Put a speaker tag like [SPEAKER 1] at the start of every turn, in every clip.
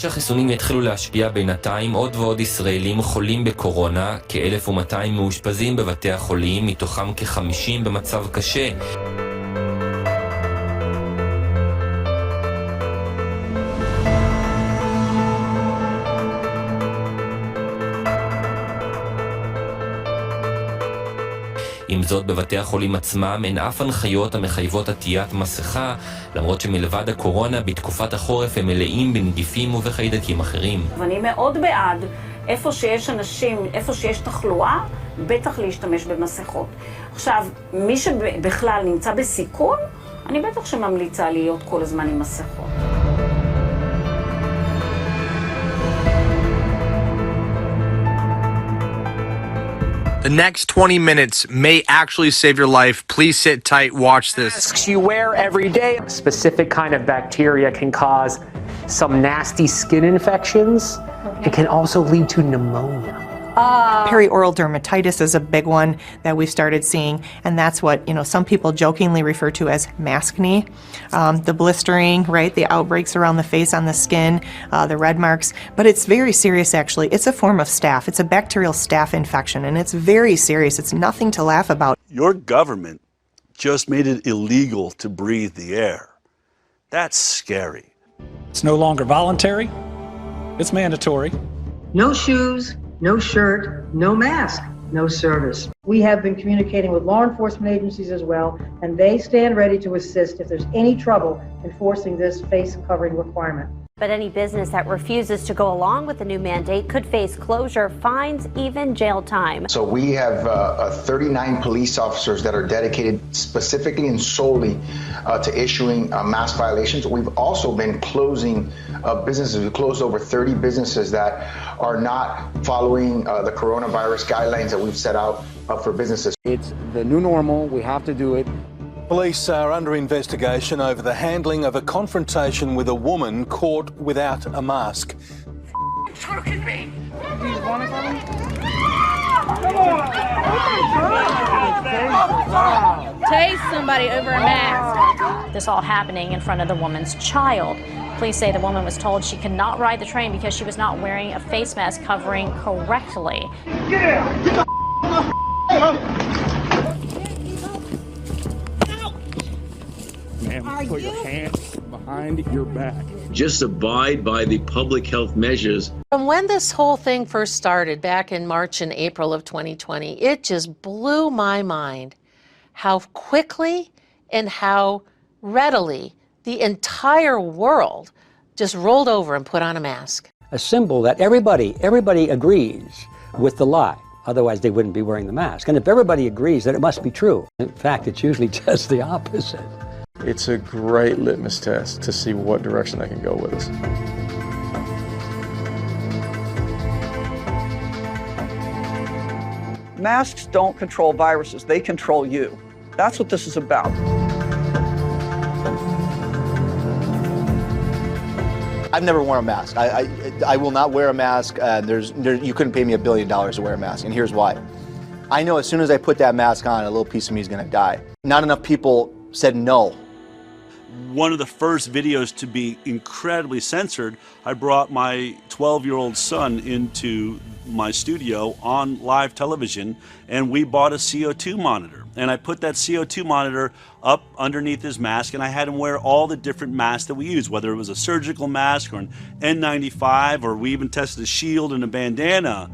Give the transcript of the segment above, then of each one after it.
[SPEAKER 1] שהחיסונים יתחילו להשפיע בינתיים, עוד ועוד ישראלים חולים בקורונה, כ-1,200 מאושפזים בבתי החולים, מתוכם כ-50 במצב קשה. עם זאת, בבתי החולים עצמם אין אף הנחיות המחייבות עטיית מסכה, למרות שמלבד הקורונה בתקופת החורף הם מלאים בנגיפים ובחיידקים אחרים.
[SPEAKER 2] ואני מאוד בעד, איפה שיש אנשים, איפה שיש תחלואה, בטח להשתמש במסכות. עכשיו, מי שבכלל נמצא בסיכון, אני בטח שממליצה להיות כל הזמן עם מסכות.
[SPEAKER 3] The next 20 minutes may actually save your life. Please sit tight, watch this.
[SPEAKER 4] Masks you wear every day. A specific kind of bacteria can cause some nasty skin infections. It can also lead to pneumonia.
[SPEAKER 5] Perioral dermatitis is a big one that we've started seeing, and that's what, some people jokingly refer to as maskne. The blistering, right, the outbreaks around the face on the skin, the red marks, but it's very serious actually. It's a form of staph. It's a bacterial staph infection, and it's very serious. It's nothing to laugh about.
[SPEAKER 6] Your government just made it illegal to breathe the air. That's scary.
[SPEAKER 7] It's no longer voluntary. It's mandatory.
[SPEAKER 8] No shoes, no shirt, no mask, no service. We have been communicating with law enforcement agencies as well, and they stand ready to assist if there's any trouble enforcing this face covering requirement.
[SPEAKER 9] But any business that refuses to go along with the new mandate could face closure, fines, even jail time.
[SPEAKER 10] So we have 39 police officers that are dedicated specifically and solely to issuing mask violations. We've also been closing businesses. We closed over 30 businesses that are not following the coronavirus guidelines that we've set out for businesses.
[SPEAKER 11] It's the new normal. We have to do it.
[SPEAKER 6] Police are under investigation over the handling of a confrontation with a woman caught without a mask.
[SPEAKER 12] Choking me! Do you want to go?
[SPEAKER 13] Tase somebody over a mask. This all happening in front of the woman's child. Police say the woman was told she could not ride the train because she was not wearing a face mask covering correctly.
[SPEAKER 12] Get out! Get the
[SPEAKER 11] Ma'am, put your hands behind your back.
[SPEAKER 14] Just abide by the public health measures.
[SPEAKER 15] From when this whole thing first started back in March and April of 2020, it just blew my mind how quickly and how readily the entire world just rolled over and put on a mask.
[SPEAKER 16] A symbol that everybody agrees with the lie. Otherwise, they wouldn't be wearing the mask. And if everybody agrees, then it must be true. In fact, it's usually just the opposite.
[SPEAKER 17] It's a great litmus test to see what direction they can go with us.
[SPEAKER 18] Masks don't control viruses, they control you. That's what this is about.
[SPEAKER 19] I've never worn a mask. I will not wear a mask. You couldn't pay me $1 billion to wear a mask, and here's why. I know as soon as I put that mask on, a little piece of me is going to die. Not enough people said no.
[SPEAKER 6] One of the first videos to be incredibly censored, I brought my 12-year-old son into my studio on live television, and we bought a CO2 monitor. And I put that CO2 monitor up underneath his mask, and I had him wear all the different masks that we use, whether it was a surgical mask or an N95, or we even tested a shield and a bandana.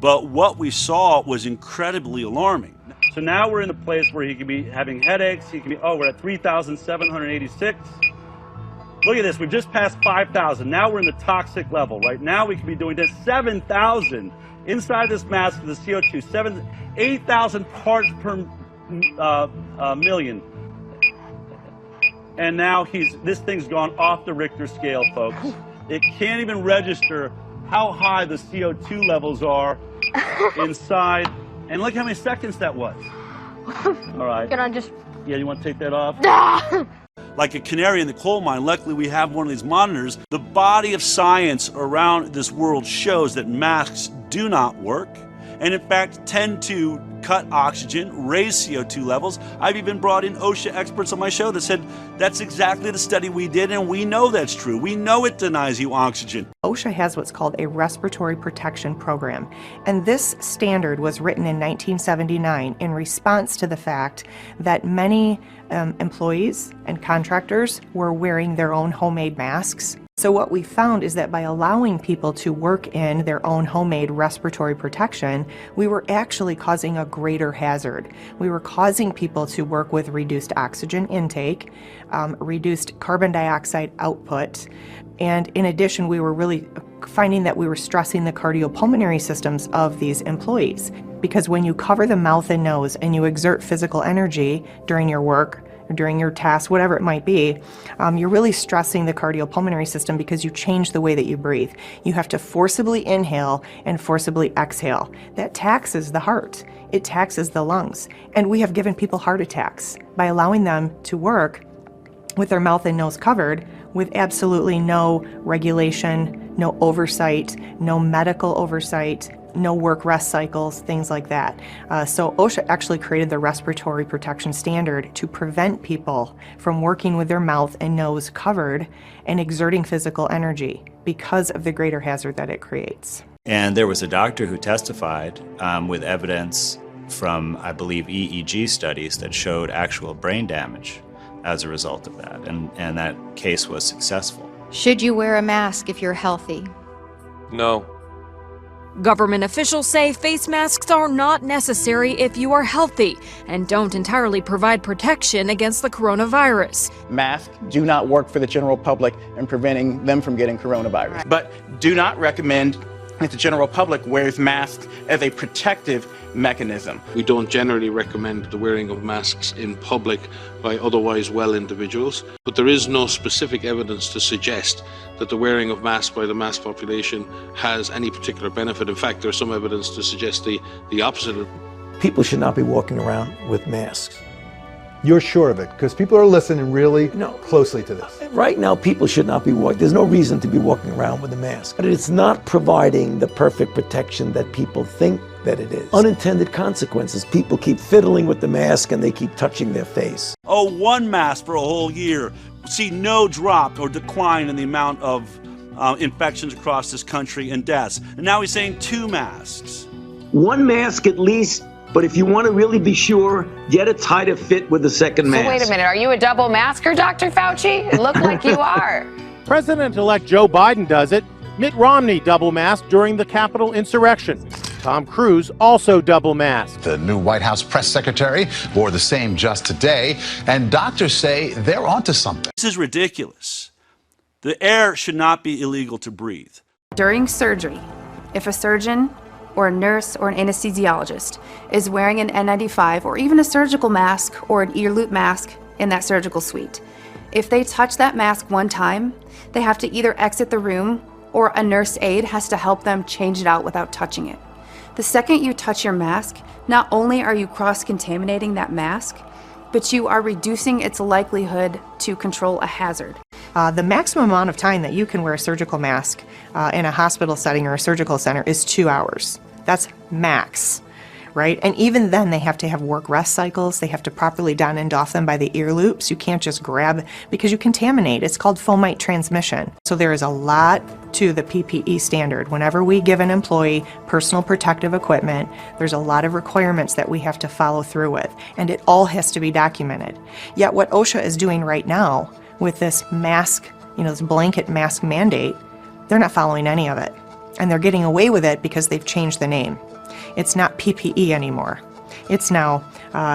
[SPEAKER 6] But what we saw was incredibly alarming. So now we're in the place where he could be having headaches. He can be, we're at 3,786. Look at this, we've just passed 5,000. Now we're in the toxic level. Right now we could be doing this 7,000 inside this mask of the CO2, 8,000 parts per million. And now this thing's gone off the Richter scale, folks. It can't even register how high the CO2 levels are inside. And look how many seconds that was. All right.
[SPEAKER 13] Can I just...
[SPEAKER 6] Yeah, you want to take that off? Like a canary in the coal mine, luckily we have one of these monitors. The body of science around this world shows that masks do not work, and in fact tend to cut oxygen, raise CO2 levels. I've even brought in OSHA experts on my show that said that's exactly the study we did, and we know that's true. We know it denies you oxygen.
[SPEAKER 5] OSHA has what's called a respiratory protection program, and this standard was written in 1979 in response to the fact that many employees and contractors were wearing their own homemade masks. So what we found is that by allowing people to work in their own homemade respiratory protection, we were actually causing a greater hazard. We were causing people to work with reduced oxygen intake, reduced carbon dioxide output, and in addition, we were really finding that we were stressing the cardiopulmonary systems of these employees. Because when you cover the mouth and nose and you exert physical energy during your work, or during your task, whatever it might be, you're really stressing the cardiopulmonary system because you change the way that you breathe. You have to forcibly inhale and forcibly exhale. That taxes the heart. It taxes the lungs. And we have given people heart attacks by allowing them to work with their mouth and nose covered with absolutely no regulation, no oversight, no medical oversight, no work rest cycles, things like that. So OSHA actually created the respiratory protection standard to prevent people from working with their mouth and nose covered and exerting physical energy because of the greater hazard that it creates.
[SPEAKER 20] And there was a doctor who testified with evidence from, I believe, EEG studies that showed actual brain damage as a result of that, and that case was successful.
[SPEAKER 21] Should you wear a mask if you're healthy?
[SPEAKER 22] No. Government officials say face masks are not necessary if you are healthy and don't entirely provide protection against the coronavirus.
[SPEAKER 23] Masks do not work for the general public in preventing them from getting coronavirus. But do not recommend that the general public wears masks as a protective mechanism.
[SPEAKER 24] We don't generally recommend the wearing of masks in public by otherwise well individuals, but there is no specific evidence to suggest that the wearing of masks by the mass population has any particular benefit. In fact, there's some evidence to suggest the opposite.
[SPEAKER 25] People should not be walking around with masks. You're sure of it, because people are listening really closely to this.
[SPEAKER 26] Right now, people should not be walking. There's no reason to be walking around with a mask. But it's not providing the perfect protection that people think that it is. Unintended consequences. People keep fiddling with the mask and they keep touching their face.
[SPEAKER 6] Oh, one mask for a whole year. See no drop or decline in the amount of infections across this country and deaths. And now he's saying 2 masks.
[SPEAKER 27] One mask at least. But if you want to really be sure, get a tighter fit with the second mask.
[SPEAKER 28] So wait a minute, are you a double masker, Dr. Fauci? It looked like you are.
[SPEAKER 29] President-elect Joe Biden does it. Mitt Romney double masked during the Capitol insurrection. Tom Cruise also double masked.
[SPEAKER 30] The new White House press secretary wore the same just today, and doctors say they're onto something.
[SPEAKER 6] This is ridiculous. The air should not be illegal to breathe.
[SPEAKER 31] During surgery, if a surgeon or a nurse or an anesthesiologist is wearing an N95 or even a surgical mask or an ear loop mask in that surgical suite, if they touch that mask one time, they have to either exit the room or a nurse aide has to help them change it out without touching it. The second you touch your mask, not only are you cross-contaminating that mask, but you are reducing its likelihood to control a hazard.
[SPEAKER 5] The maximum amount of time that you can wear a surgical mask in a hospital setting or a surgical center is 2 hours. That's max, right? And even then they have to have work rest cycles. They have to properly don and doff them by the ear loops. You can't just grab because you contaminate. It's called fomite transmission. So there is a lot to the PPE standard. Whenever we give an employee personal protective equipment, there's a lot of requirements that we have to follow through with, and it all has to be documented. Yet what OSHA is doing right now with this mask, this blanket mask mandate, they're not following any of it. And they're getting away with it because they've changed the name. It's not PPE anymore. It's now,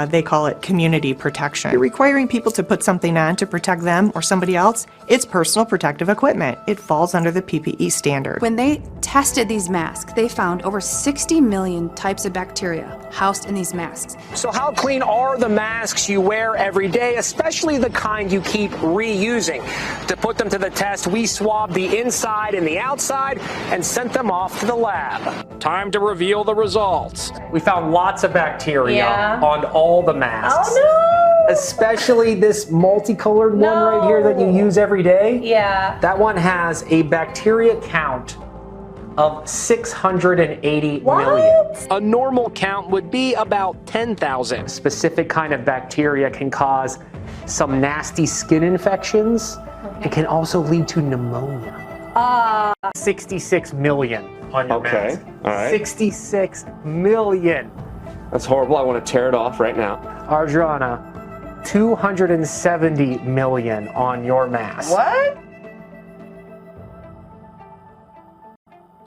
[SPEAKER 5] they call it community protection. You're requiring people to put something on to protect them or somebody else. It's personal protective equipment. It falls under the PPE standard.
[SPEAKER 31] When they tested these masks, they found over 60 million types of bacteria housed in these masks.
[SPEAKER 4] So how clean are the masks you wear every day, especially the kind you keep reusing? To put them to the test, we swabbed the inside and the outside and sent them off to the lab. Time to reveal the results. We found lots of bacteria on all the masks.
[SPEAKER 31] Oh
[SPEAKER 4] no! Especially this multicolored one right here that you use every day.
[SPEAKER 31] Yeah.
[SPEAKER 4] That one has a bacteria count of 680 million. A normal count would be about 10,000. A specific kind of bacteria can cause some nasty skin infections. It can also lead to pneumonia. 66 million on your mask.
[SPEAKER 1] All right.
[SPEAKER 4] 66 million.
[SPEAKER 1] That's horrible. I want to tear it off right now.
[SPEAKER 4] Arjana, 270 million on your mask.
[SPEAKER 18] What?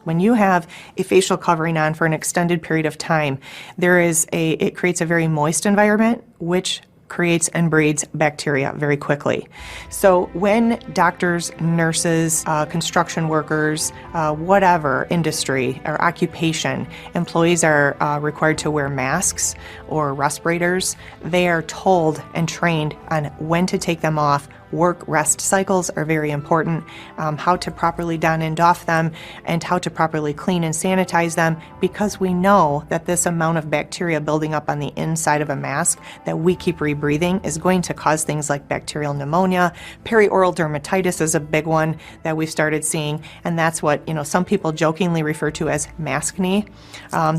[SPEAKER 5] When you have a facial covering on for an extended period of time, it creates a very moist environment, which creates and breeds bacteria very quickly. So when doctors, nurses, construction workers, whatever industry or occupation, employees are required to wear masks or respirators, they are told and trained on when to take them off. Work-rest cycles are very important, how to properly don and doff them, and how to properly clean and sanitize them, because we know that this amount of bacteria building up on the inside of a mask that we keep rebreathing is going to cause things like bacterial pneumonia. Perioral dermatitis is a big one that we've started seeing, and that's what some people jokingly refer to as maskne.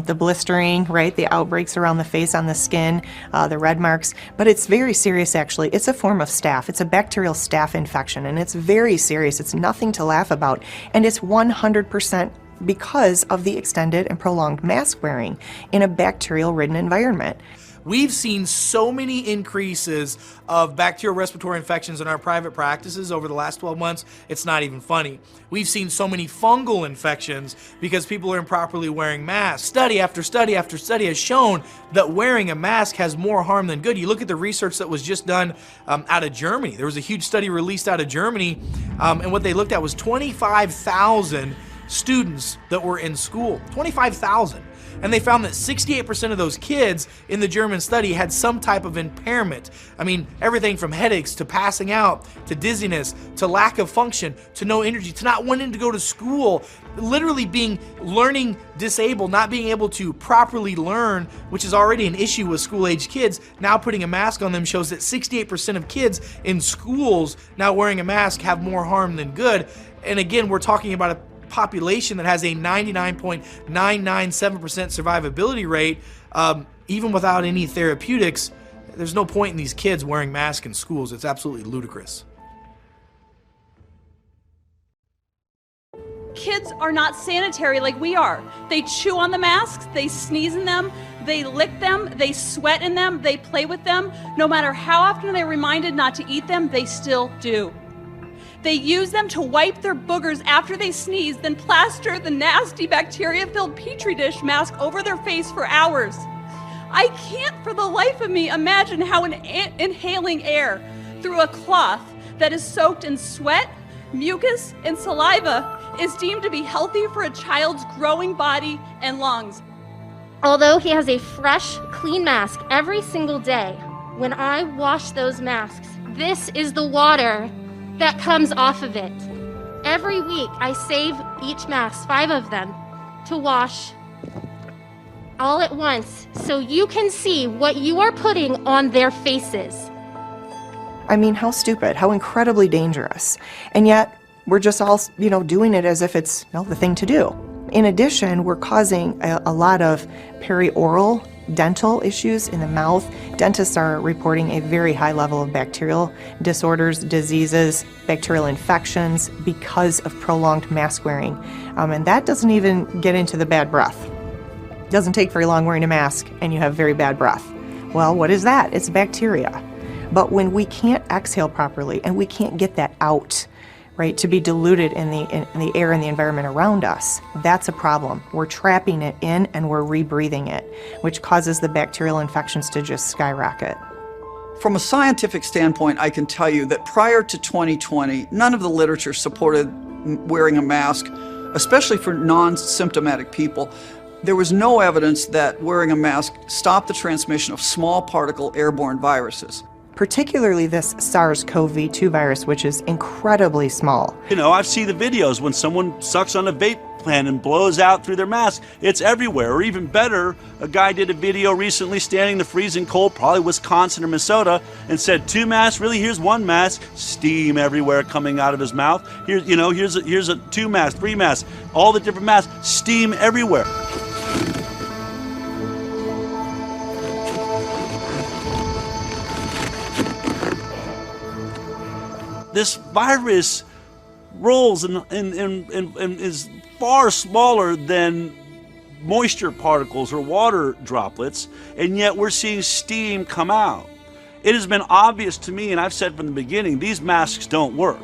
[SPEAKER 5] The blistering, right, the outbreaks around the face on the skin, the red marks, but it's very serious actually. It's a form of staph. It's a bacterial staph infection, and it's very serious. It's nothing to laugh about, and it's 100% because of the extended and prolonged mask wearing in a bacterial-ridden environment.
[SPEAKER 2] We've seen so many increases of bacterial respiratory infections in our private practices over the last 12 months, it's not even funny. We've seen so many fungal infections because people are improperly wearing masks. Study after study after study has shown that wearing a mask has more harm than good. You look at the research that was just done out of Germany. There was a huge study released out of Germany, and what they looked at was 25,000 students that were in school. 25,000. And they found that 68% of those kids in the German study had some type of impairment. I mean, everything from headaches to passing out to dizziness to lack of function to no energy to not wanting to go to school, literally being learning disabled, not being able to properly learn, which is already an issue with school-age kids. Now putting a mask on them shows that 68% of kids in schools now wearing a mask have more harm than good. And again, we're talking about a population that has a 99.997% survivability rate, even without any therapeutics. There's no point in these kids wearing masks in schools. It's absolutely ludicrous.
[SPEAKER 3] Kids are not sanitary like we are. They chew on the masks, they sneeze in them, they lick them, they sweat in them, they play with them. No matter how often they're reminded not to eat them, they still do. They use them to wipe their boogers after they sneeze, then plaster the nasty bacteria-filled Petri dish mask over their face for hours. I can't for the life of me imagine how inhaling air through a cloth that is soaked in sweat, mucus, and saliva is deemed to be healthy for a child's growing body and lungs.
[SPEAKER 7] Although he has a fresh, clean mask every single day, when I wash those masks, this is the water that comes off of it. Every week, I save each mask, 5 of them, to wash all at once so you can see what you are putting on their faces.
[SPEAKER 5] I mean, how stupid, how incredibly dangerous. And yet, we're just all, doing it as if it's the thing to do. In addition, we're causing a lot of perioral dental issues in the mouth. Dentists are reporting a very high level of bacterial disorders, diseases, bacterial infections because of prolonged mask wearing. And that doesn't even get into the bad breath. It doesn't take very long wearing a mask and you have very bad breath. Well, what is that? It's bacteria. But when we can't exhale properly and we can't get that out, right, to be diluted in the air and the environment around us, that's a problem. We're trapping it in and we're rebreathing it, which causes the bacterial infections to just skyrocket.
[SPEAKER 18] From a scientific standpoint, I can tell you that prior to 2020, none of the literature supported wearing a mask, especially for non-symptomatic people. There was no evidence that wearing a mask stopped the transmission of small particle airborne viruses.
[SPEAKER 5] particularly this SARS-CoV-2 virus, which is incredibly small.
[SPEAKER 6] You know, I've seen the videos when someone sucks on a vape pen and blows out through their mask. It's everywhere. Or even better, a guy did a video recently standing in the freezing cold, probably Wisconsin or Minnesota, and said 2 masks, really, here's 1 mask, steam everywhere coming out of his mouth. Here's, you know, here's a 2 mask, 3 masks, all the different masks, steam everywhere. This virus rolls and is far smaller than moisture particles or water droplets, and yet we're seeing steam come out. It has been obvious to me, and I've said from the beginning, these masks don't work.